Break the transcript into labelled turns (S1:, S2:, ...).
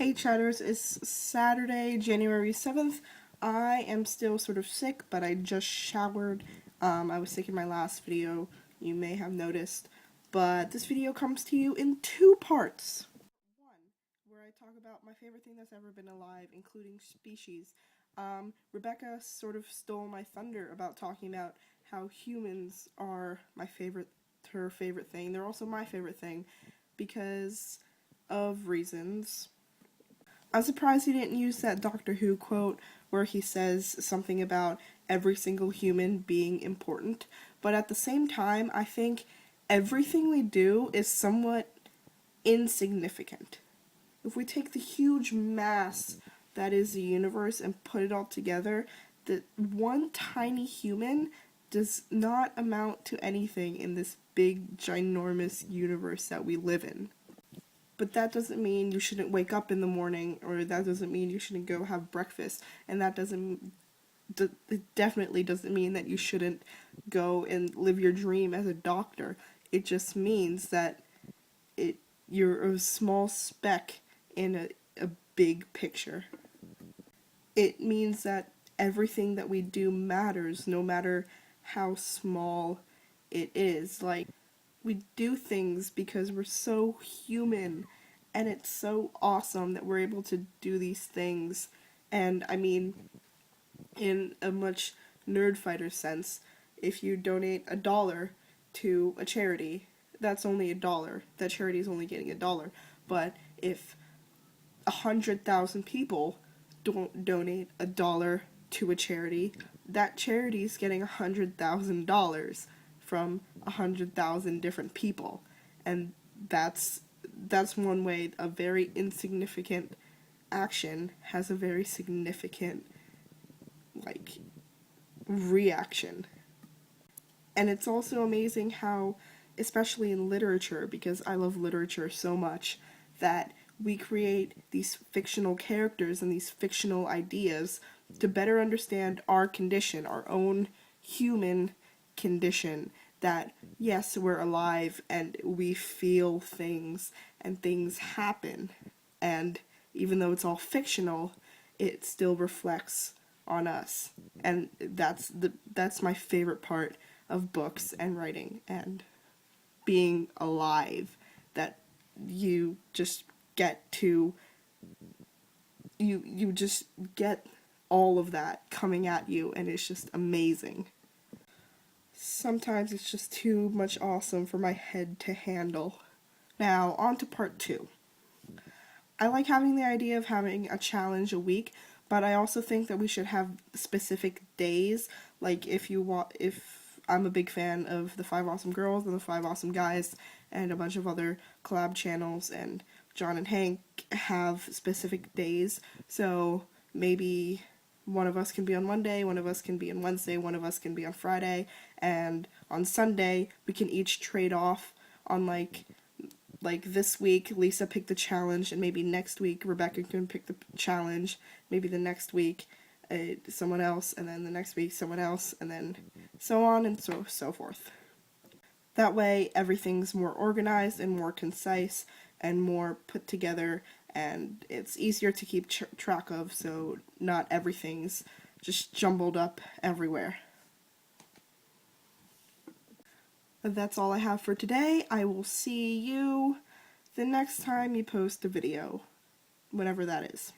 S1: Hey chatters, it's Saturday, January 7th. I am still sort of sick, but I just showered. I was sick in my last video, you may have noticed. But this video comes to you in two parts. One, where I talk about my favorite thing that's ever been alive, including species. Rebecca sort of stole my thunder about talking about how humans are her favorite thing. They're also my favorite thing because of reasons. I'm surprised he didn't use that Doctor Who quote where he says something about every single human being important, but at the same time, I think everything we do is somewhat insignificant. If we take the huge mass that is the universe and put it all together, the one tiny human does not amount to anything in this big, ginormous universe that we live in. But that doesn't mean you shouldn't wake up in the morning, or that doesn't mean you shouldn't go have breakfast, and that it definitely doesn't mean that you shouldn't go and live your dream as a doctor. It just means that you're a small speck in a big picture. It means that everything that we do matters, no matter how small it is. Like, we do things because we're so human, and it's so awesome that we're able to do these things. And I mean, in a much nerd fighter sense, if you donate $1 to a charity, that's only $1. That charity is only getting $1. But if 100,000 people don't donate $1 to a charity, that charity is getting $100,000 from 100,000 different people, and that's one way a very insignificant action has a very significant reaction. And it's also amazing how, especially in literature, because I love literature so much, that we create these fictional characters and these fictional ideas to better understand our condition, our own human condition, that yes, we're alive and we feel things and things happen, and even though it's all fictional, it still reflects on us. And that's my favorite part of books and writing and being alive, that you just get to you just get all of that coming at you, and it's just amazing. Sometimes it's just too much awesome for my head to handle. Now, on to part 2. I like having the idea of having a challenge a week, but I also think that we should have specific days. Like, if I'm a big fan of the 5 Awesome Girls and the 5 Awesome Guys and a bunch of other collab channels, and John and Hank have specific days, so maybe one of us can be on Monday, one of us can be on Wednesday, one of us can be on Friday, and on Sunday we can each trade off on like this week Lisa picked the challenge, and maybe next week Rebecca can pick the challenge, maybe the next week someone else, and then the next week someone else, and then so on and so forth. That way everything's more organized and more concise and more put together, and it's easier to keep track of, so not everything's just jumbled up everywhere. That's all I have for today. I will see you the next time you post a video, whenever that is.